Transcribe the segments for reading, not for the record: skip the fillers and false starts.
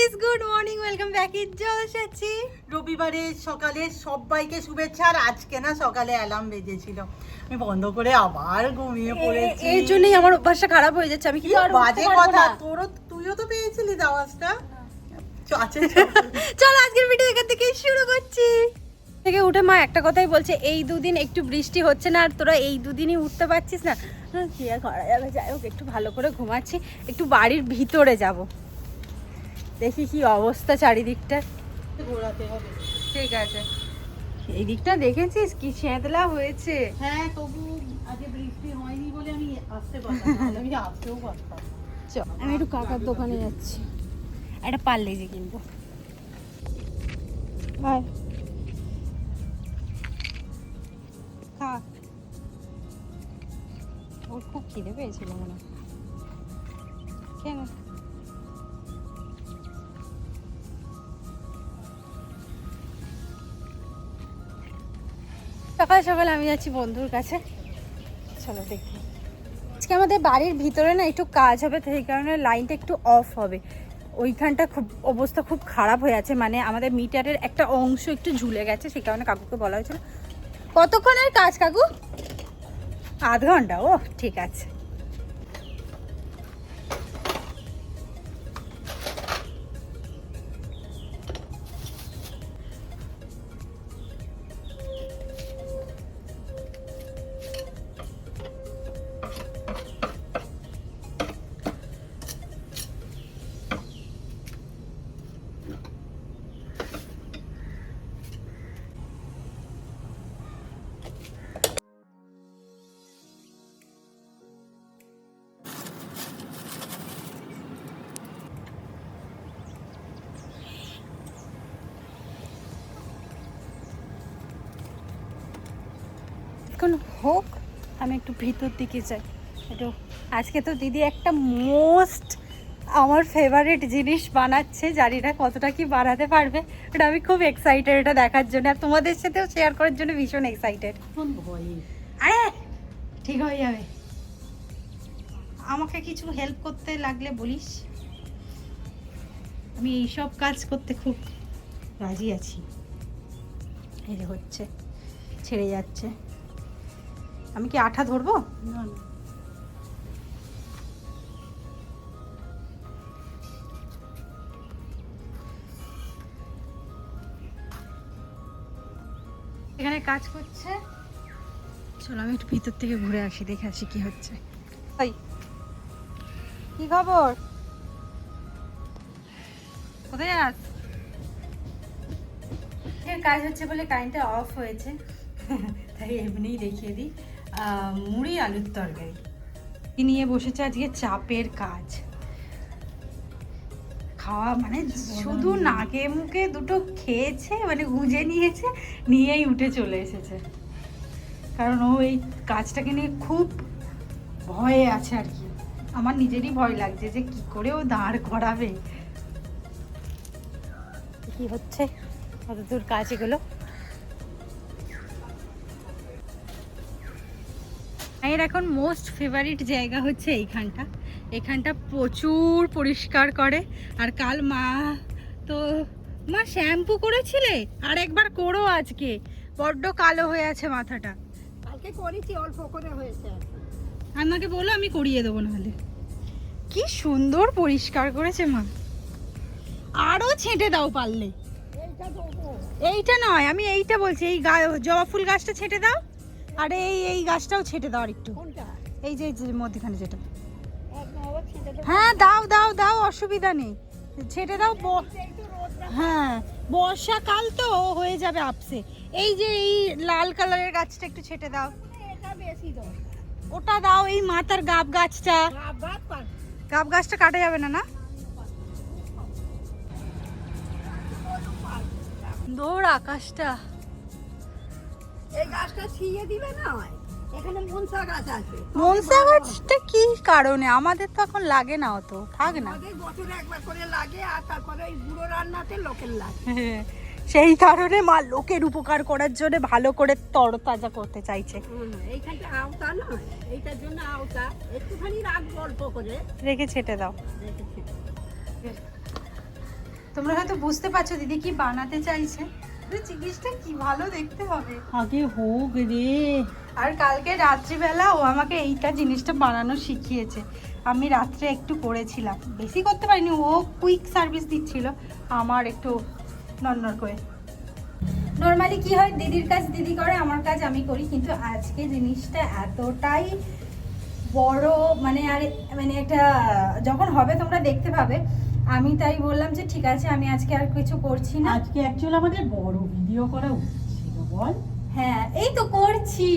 Guys, good morning, welcome back ইট জলসাচ্ছি। রবিবারে সকালে সবাইকে শুভেচ্ছা। আর আজকে না সকালে অ্যালার্ম বেজেছিল, আমি বন্ধ করে আবার ঘুমিয়ে পড়েছি। এর জন্যই আমার অভ্যাসটা খারাপ হয়ে যাচ্ছে। আমি কি কিন্তু আর উঠতে বাজে পারবো কথা, না। তুইও তো পেয়েছিলি আওয়াজটা। চল আজকের ভিডিও এখান থেকে শুরু করছি। থেকে উঠে মা একটা কথাই বলছে, এই দুদিন একটু বৃষ্টি হচ্ছে না আর তোরা এই দুদিনই উঠতে পারছিস না। কি আর করা যাবে, যাই হোক একটু ভালো করে ঘুমাচ্ছি। একটু বাড়ির ভিতরে যাব, দেখি কি অবস্থা চারিদিকটা। ঘোরাতে হবে। ঠিক আছে, এই দিকটা দেখেছিস কি ছেঁতলা হয়েছে। হ্যাঁ, তবু আজকে বৃষ্টি হয়নি বলে আমি আসতে পারলাম না, আমি আসতেও পারতাম। চল আমি একটু কাকার দোকানে যাচ্ছি, একটা পার্লেজি কিনবো। বাই। খা, ওর খুব খিদে পেয়েছিল মনে হয়। খেয়ে নে। সকাল সকাল আমি যাচ্ছি বন্ধুর কাছে, চলো দেখি। আজকে আমাদের বাড়ির ভিতরে না একটু কাজ হবে, তো সেই কারণে লাইনটা একটু অফ হবে। ওইখানটা খুব অবস্থা খুব খারাপ হয়ে আছে, মানে আমাদের মিটারের একটা অংশ একটু ঝুলে গেছে, সেই কারণে কাকুকে বলা হয়েছিল। কতক্ষণের কাজ কাকু? আধ ঘন্টা। ও ঠিক আছে। এখন হোক, আমি একটু ভিতর দিকে যাই একটু। আজকে তো দিদি একটা মোস্ট আমার ফেভারিট জিনিস বানাচ্ছে, জানি না কতটা কি বানাতে পারবে, এটা আমি খুব এক্সাইটেড এটা দেখার জন্য, আর তোমাদের সাথেও শেয়ার করার জন্য ভীষণ এক্সাইটেড। ভীষণ ভয়ে। আরে ঠিক হয়ে যাবে, আমাকে কিছু হেল্প করতে লাগলে বলিস, আমি এইসব কাজ করতে খুব রাজি আছি। এই যে হচ্ছে, ছেড়ে যাচ্ছে। আমি কি আঠা ধরবো? না না, এখানে কাজ করছে, চলো আমি একটু ভিতর থেকে ঘুরে আসি, দেখে আসি কি হচ্ছে। ওই কি খবর, কোথায় যাস? কাজ হচ্ছে বলে কারেন্টটা অফ হয়েছে, তাই এমনিই দেখিয়ে দিই। মুড়ি আলুর তরকারি নিয়ে বসেছে, আজকে চাপের কাজ। খাওয়া মানে শুধু নাকে মুখে দুটো খেয়েছে, মানে গুঁজে নিয়েছে, নিয়েই উঠে চলে এসেছে। কারণ ও এই কাজটাকে নিয়ে খুব ভয়ে আছে আর কি। আমার নিজেরই ভয় লাগছে যে কি করে ও দাঁড় করাবে। কি হচ্ছে কত দূর কাজ এগুলো। এর এখন মোস্ট ফেভারিট জায়গা হচ্ছে এইখানটা। এখানটা প্রচুর পরিষ্কার করে। আর কাল মা তো মা শ্যাম্পু করেছিলে, আর একবার করো আজকে, বড্ড কালো হয়ে আছে মাথাটা। কালকে করেছি, অল্প করে হয়েছে। আমাকে বলো, আমি করিয়ে দেবো নাহলে। কি সুন্দর পরিষ্কার করেছে মা, আরো ছেঁটে দাও পারলে। এইটা নয়, আমি এইটা বলছি, এই জবা ফুল গাছটা ছেঁটে দাও, আর এই গাছটাও ছেঁটে দাও আর একটু। এই যে মধ্যখানে যেটা, হ্যাঁ দাও দাও দাও, অসুবিধা নেই, ছেঁটে দাও। হ্যাঁ বর্ষাকাল তো হয়ে যাবে আপসে। এই যে এই লাল কালারের গাছটা একটু ছেঁটে দাও। ওটা দাও, এই মাথার গাব গাছটা, গাব গাছটা কাটা যাবে না না? দৌড় আকাশটা, এই গাছটা ছিঁড়ে দিবে না, এখানে মনসা গাছ আছে। মনসা গাছটা কি কারণে? আমাদের তো এখন লাগে না অত, থাক না। বছরে একবার করে লাগে, আর তারপরে ওই গুঁড়ো রান্নাতে লোকের লাগে। সেই কারণে মা লোকের উপকার করার জন্য ভালো করে তরতাজা করতে চাইছে। এইখানটা আওতা নয়, এইটার জন্য আওতা একটুখানি রাখবো অল্প করে, রেখে ছেটে দাও। তোমরা হয়তো বুঝতে পারছো দিদি কি বানাতে চাইছে। জিনিসটা কি ভালো দেখতে হবে। আগে হোক রে। আর কালকে রাত্রিবেলা ও আমাকে এইটা জিনিসটা বানানো শিখিয়েছে। আমি রাত্রে একটু করেছিলাম, বেশি করতে পারিনি, ও কুইক সার্ভিস দিচ্ছিল, আমার একটু নড়নড় করে। নর্মালি কি হয়, দিদির কাজ দিদি করে, আমার কাজ আমি করি, কিন্তু আজকে জিনিসটা এতটাই বড়, মানে আর মানে একটা যখন হবে তোমরা দেখতে পাবে। আমি তাই বললাম যে ঠিক আছে আমি আজকে আর কিছু করছি না। আজকে অ্যাকচুয়ালি আমাদের বড় ভিডিও করা উচিত ছিল, বল। হ্যাঁ এই তো করছি,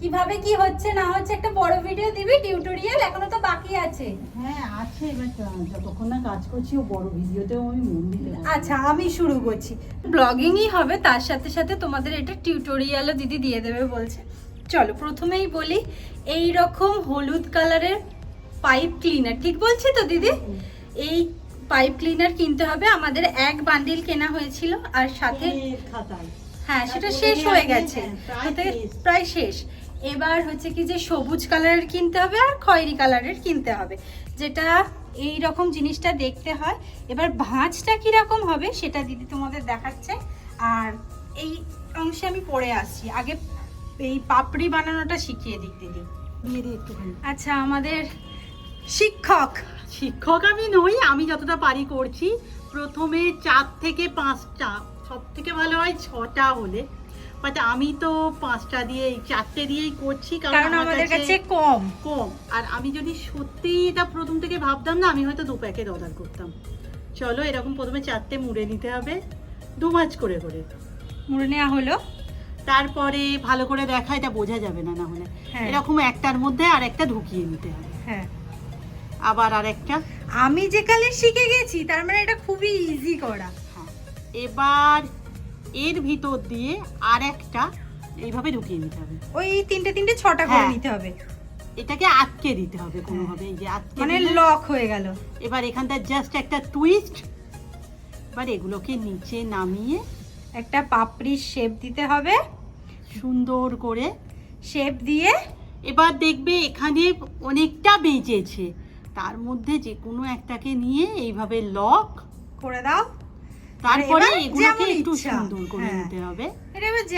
কিভাবে কি হচ্ছে না হচ্ছে একটা বড় ভিডিও দিবি, টিউটোরিয়াল এখনো তো বাকি আছে। হ্যাঁ আছে, এবার যতক্ষণ না কাজ করছি ও বড় ভিডিওতেও আমি মন দিতে পারবো। আচ্ছা আমি শুরু করছি, ব্লগিংই হবে, তার সাথে সাথে তোমাদের এটা টিউটোরিয়ালও দিদি দিয়ে দেবে বলছে। চলো প্রথমেই বলি, এই রকম হলুদ কালারের পাইপ ক্লিনার, ঠিক বলছি তো দিদি? এই পাইপ ক্লিনার কিনতে হবে আমাদের, এক বান্ডিল কেনা হয়েছিল, আর সাথে খাতায়। হ্যাঁ সেটা শেষ হয়ে গেছে, প্রায় শেষ। এবার হচ্ছে কি যে সবুজ কালারের কিনতে হবে আর খয়েরি কালারের কিনতে হবে, যেটা এই রকম জিনিসটা দেখতে হয়। এবার ভাঁজটা কিরকম হবে সেটা দিদি তোমাদের দেখাচ্ছে। আর এই অংশে আমি পড়ে আসছি, আগে এই পাপড়ি বানানোটা শিখিয়ে দিক দিদি। দিয়ে দিই একটুখানি। আচ্ছা আমাদের শিক্ষক আমি নই, আমি যতটা পারি করছি। প্রথমে 4 থেকে 5টা, সব থেকে ভালো হয় 6টা হলে, বাট আমি তো 5টা দিয়ে 4টে দিয়েই করছি, কারণ আমাদের কাছে কম। আর আমি যদি সত্যি এটা প্রথম থেকে ভাবতাম না, আমি হয়তো 2 প্যাকেট অর্ডার করতাম। চলো এরকম প্রথমে 4টে মুড়ে নিতে হবে, 2 মাছ করে মুড়ে নেওয়া হলো। তারপরে ভালো করে দেখা, এটা বোঝা যাবে না, না হলে এরকম একটার মধ্যে আর একটা ঢুকিয়ে নিতে হবে। হ্যাঁ আবার আর একটা, আমি যে কালে শিখে গেছি, তার মানে এটা খুবই ইজি করা। হ্যাঁ এবার এর ভিতর দিয়ে আর একটা এইভাবে ঢুকিয়ে নিতে হবে। ওই 3টে 6টা করে নিতে হবে। এটাকে আটকে দিতে হবে কোনোভাবে, এই যে আটকে, মানে লক হয়ে গেল। এবার এখানটা জাস্ট একটা টুইস্ট। এবার এগুলোকে নিচে নামিয়ে একটা পাপড়ির শেপ দিতে হবে, সুন্দর করে শেপ দিয়ে। এবার দেখবে এখানে অনেকটা বেঁচেছে, তার মধ্যে যে কোনো একটাকে নিয়ে এইভাবে লক করে দাও। তারপরে এগুলোকে একটু সুন্দর করে নিতে হবে,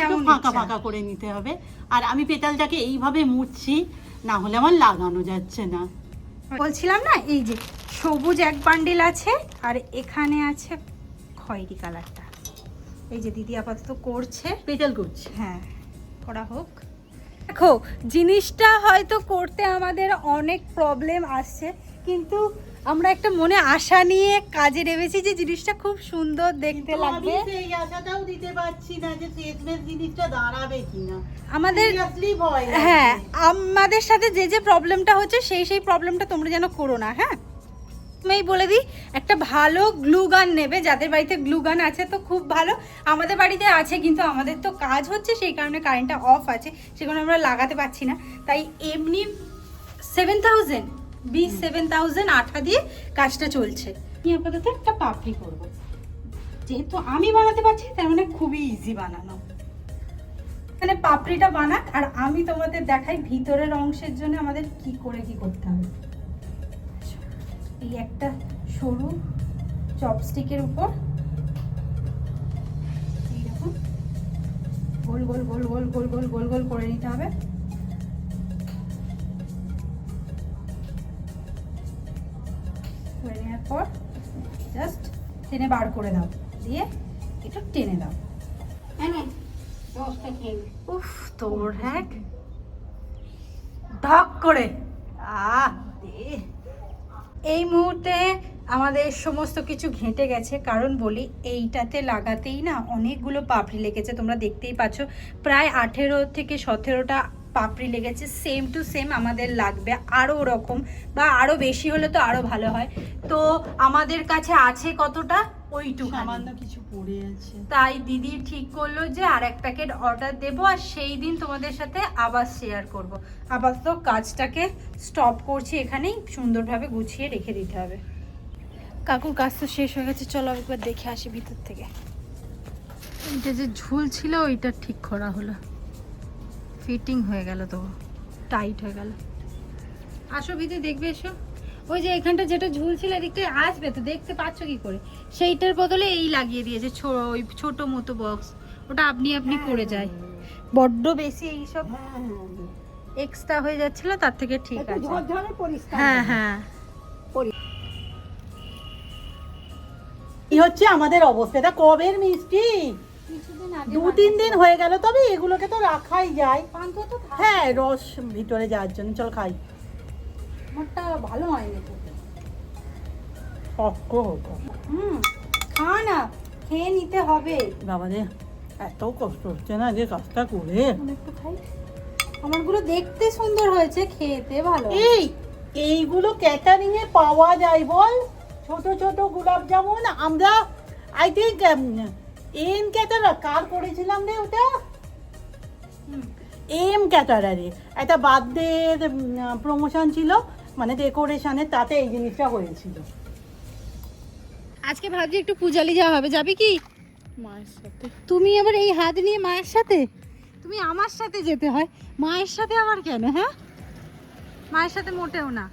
একটু ফাঁকা ফাঁকা করে নিতে হবে। আর আমি পেটালটাকে এইভাবে মুছছি, না হলে আমার লাগানো যাচ্ছে না। বলছিলাম না, এই যে সবুজ এক বান্ডিল আছে, আর এখানে আছে খয়েরি কালারটা। এই যে দিদি আপাতত করছে, পেটাল করছে। হ্যাঁ করা হোক। দেখো জিনিসটা হয়তো করতে আমাদের অনেক প্রবলেম আসছে, কিন্তু আমরা একটা মনে আশা নিয়ে কাজে নেমেছি যে জিনিসটা খুব সুন্দর দেখতে লাগবে। আমি সেই আশাটাও দিতে পারছি না যে শেষমেশ জিনিসটা দাঁড়াবে কিনা, আমাদের ভয়। হ্যাঁ আমাদের সাথে যে যে প্রবলেমটা হচ্ছে সেই প্রবলেমটা তোমরা যেন করো না। হ্যাঁ আমি বলে দিই, একটা ভালো গ্লু গান নেবে, যাদের বাড়িতে গ্লু গান আছে তো খুব ভালো। আমাদের বাড়িতে আছে, কিন্তু আমাদের তো কাজ হচ্ছে, সেই কারণে কারেন্টটা অফ আছে, সেখানে আমরা লাগাতে পারছি না। তাই এমনি 7,000 আঠা দিয়ে কাজটা চলছে। আমি আপাতত একটা পাপড়ি করবো, যেহেতু আমি বানাতে পারছি তার মানে খুবই ইজি বানানো। মানে পাপড়িটা বানাক, আর আমি তোমাদের দেখাই ভিতরের অংশের জন্য আমাদের কি করতে হবে। এই একটা সরু চপস্টিকের উপর এইরকম গোল গোল গোল গোল গোল গোল গোল গোল করে নিতে হবে। করে নেওয়ার পর জাস্ট টেনে বার করে দাও, দিয়ে একটু টেনে দাও। উফ তোর হ্যাঁ ঢক করে এই মুহূর্তে আমাদের সমস্ত কিছু ঘেঁটে গেছে, কারণ বলি এইটাতে লাগাতেই না অনেকগুলো পাপড়ি লেগেছে, তোমরা দেখতেই পাচ্ছ প্রায় 18 থেকে 17টা পাপড়ি লেগেছে। সেম টু সেম আমাদের লাগবে আরও ওরকম, বা আরও বেশি হলে তো আরও ভালো হয়। তো আমাদের কাছে আছে কতটা, ওইটুকু সামান্য কিছু পড়ে আছে, তাই দিদি ঠিক করলো যে আর এক প্যাকেট অর্ডার দেবো, আর সেই দিন তোমাদের সাথে আবার শেয়ার করব। আপাতত কাজটাকে স্টপ করছি, এখানেই সুন্দরভাবে গুছিয়ে রেখে দিতে হবে। কাকুর কাজ তো শেষ হয়ে গেছে, চলো একবার দেখে আসি ভিতর থেকে। এইটা যে ঝুল ছিল ওইটা ঠিক করা হলো, ফিটিং হয়ে গেল, তো টাইট হয়ে গেল। আসো ভিতরে দেখবে, এসো। ওই যে এখানটা যেটা ঝুলছিল এদিকটা আসবে তো, দেখতে পাচ্ছ কি করে? সেইটার বদলে এই লাগিয়ে দিয়েছে ওই ছোট মতো বক্স, ওটা আপনি করে যায়। বড্ড বেশি এইসব এক্সট্রা হয়ে যাচ্ছিল, তার থেকে ঠিক আছে। হ্যাঁ হ্যাঁ। কি হচ্ছে আমাদের অবস্থা, এটা কবের মিষ্টি? 2-3 দিন হয়ে গেল, তবে এগুলোকে তো রাখাই যায়। হ্যাঁ, রস ভিতরে যাওয়ার জন্য। চল খাই। আমারটা ভালো হয়নি, শক্ত হতো। খা না, খেয়ে নিতে হবে। বাবা রে, এত কষ্ট হচ্ছে না যে কাজটা করে। একটু খাই। আমারগুলো দেখতে সুন্দর হয়েছে, খেতে ভালো। এইগুলো ক্যাটারিং এ পাওয়া যায় বল? ছোট ছোট গোলাপ জামুন। আমরা আই থিঙ্ক এম ক্যাটারার কার করেছিলাম রে ওটা? এম ক্যাটারারে একটা বার্থডে প্রমোশন ছিল, মানে ডেকোরেশনের, তাতে এই জিনিসটা হয়েছিল। আজকে ভাবছি একটু পূজালি যাওয়া হবে, যাবি কি? মায়ের সাথে? তুমি আবার এই হাত নিয়ে মায়ের সাথে? তুমি আমার সাথে যেতে হয়, মায়ের সাথে আবার কেন? হ্যাঁ, মায়ের সাথে মোটেও না,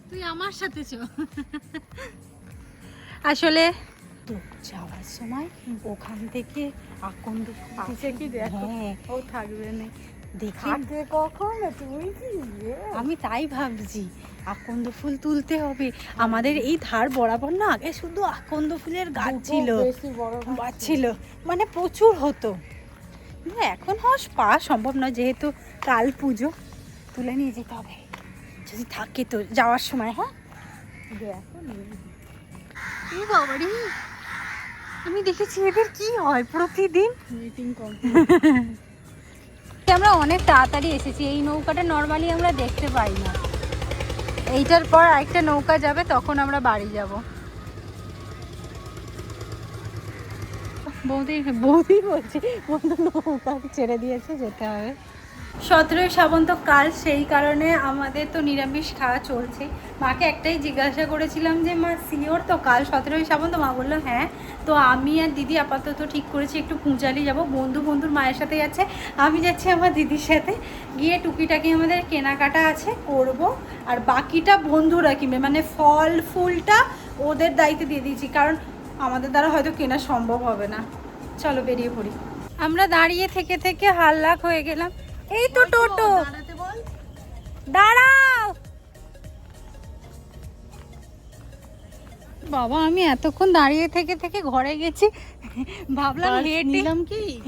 তুই আমার সাথে চ। আসলে তো যাওয়ার সময় ওখান থেকে আকন্দ কি দেখ, ও থাকবে না, দেখে কখন আমি তাই ভাবছি আকন্দ ফুল তুলতে হবে আমাদের এই ধার বরাবর। না আগে শুধু আকন্দ ফুলের গাছ ছিল, ছিল মানে প্রচুর হতো, কিন্তু এখন পাওয়া সম্ভব নয়, যেহেতু কাল পুজো। তুলে নিয়ে যেতে হবে যদি থাকে তো যাওয়ার সময়। হ্যাঁ এই বাবারি, আমি দেখেছি এদের কি হয় প্রতিদিন মিটিং আমরা অনেক তাড়াতাড়ি এসেছি। এই নৌকাটা নর্মালি আমরা দেখতে পাই না, এইটার পর আরেকটা নৌকা যাবে, তখন আমরা বাড়ি যাব। বৌদি বলছে বন্ধু নৌকা ছেড়ে দিয়েছে, যেতে হবে। 17ই শ্রাবণ তো কাল, সেই কারণে আমাদের তো নিরামিষ খাওয়া চলছে। মাকে একটাই জিজ্ঞাসা করেছিলাম যে মা শিওর তো কাল 17ই শ্রাবণ? তো মা বললো হ্যাঁ। তো আমি আর দিদি আপাতত ঠিক করেছি একটু পূজালি যাব, বন্ধুর মায়ের সাথে যাচ্ছে, আমি যাচ্ছি আমার দিদির সাথে। গিয়ে টুকিটাকি আমাদের কেনাকাটা আছে, করব, আর বাকিটা বন্ধুরা কিনবে, মানে ফল ফুলটা ওদের দায়িত্বে দিয়ে দিয়েছি, কারণ আমাদের দ্বারা হয়তো কেনা সম্ভব হবে না। চলো বেরিয়ে পড়ি। আমরা দাঁড়িয়ে থেকে থেকে হাল্লাক হয়ে গেলাম। এই তো টোটো, দাঁড়াও বাবা। আমি এতক্ষণ দাঁড়িয়ে থেকে থেকে ঘরে গেছি, ভাবলাম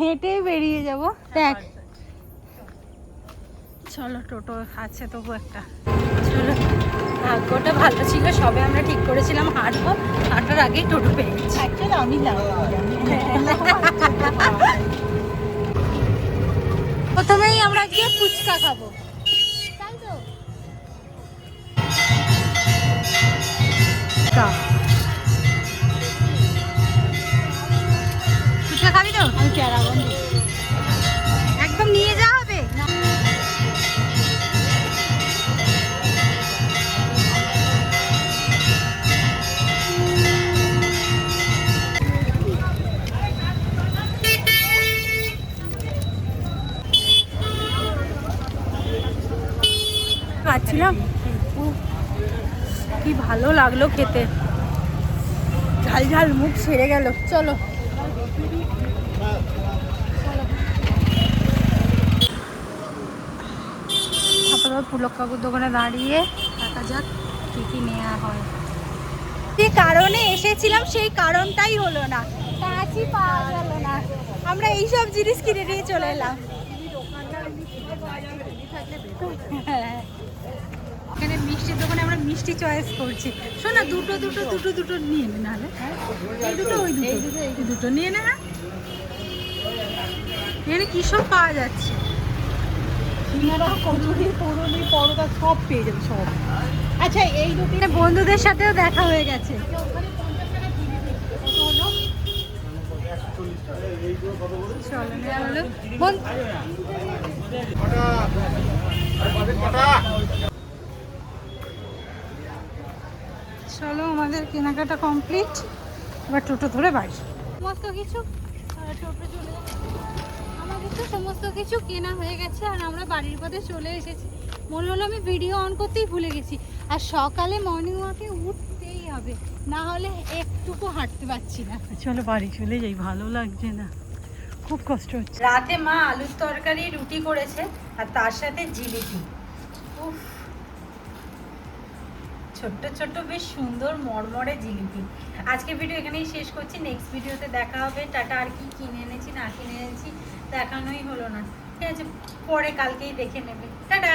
হেঁটে বেরিয়ে যাব। দেখ চলো, টোটো আছে তবু একটা। চলো, ভাগ্যটা ভালো ছিল, সবে আমরা ঠিক করেছিলাম হাঁটবো, হাঁটার আগেই টোটো পেয়ে গেছি। আমি প্রথমেই আমরা গিয়ে ফুচকা খাবো, তাই তো? ফুচকা খাবি তো? আমি প্যারাগন একদম নিয়ে যাওয়া হবে। খাচ্ছিলাম, কি ভালো লাগলো খেতে, ঝাল ঝাল, মুখ ছেড়ে গেল। চলো আপাতত পুলক কাকুর দোকানে দাঁড়িয়ে দেখা যাক কি কি নেওয়া হয়। যে কারণে এসেছিলাম সেই কারণটাই হলো না, কাঁচি পাওয়া গেল না, আমরা এইসব জিনিস কিনে নিয়ে চলে এলাম। এখানে মিষ্টির দোকানে আমরা মিষ্টি চয়েস করছি। শোন না, দুটো নিয়ে নে, নাহলে এই দুটো ওই দুটো, এই দুটো নিয়ে নে। হ্যাঁ, এখানে কি সব পাওয়া যাচ্ছে? কচুরি, পুরুলি, পরোটা সব পেয়ে যাবে সব। আচ্ছা, এই দুটো বন্ধুদের সাথেও দেখা হয়ে গেছে। চলো, আমাদের কেনাকাটা কমপ্লিট, এবার টোটো ধরে বাড়ি। সমস্ত কিছু টোটো চলে যাবে, আমাদের তো সমস্ত কিছু কেনা হয়ে গেছে, আর আমরা বাড়ির পথে চলে এসেছি। মনে হলো আমি ভিডিও অন করতেই ভুলে গেছি। আর সকালে মর্নিং ওয়াকে উঠতেই হবে, না হলে একটুকু হাঁটতে পারছি না। চলো বাড়ি চলে যাই, ভালো লাগছে না, খুব কষ্ট হচ্ছে। রাতে মা আলুর তরকারি রুটি করেছে আর তার সাথে জিলিপি। উফ, ছোট্ট ছোট্ট বেশ সুন্দর মরমরে জিলিপি। আজকে ভিডিও এখানেই শেষ করছি, নেক্সট ভিডিওতে দেখা হবে। টাটা। আর কি কিনে এনেছি না কিনে এনেছি দেখানোই হলো না, ঠিক আছে, পরে কালকেই দেখে নেবে। টাটা।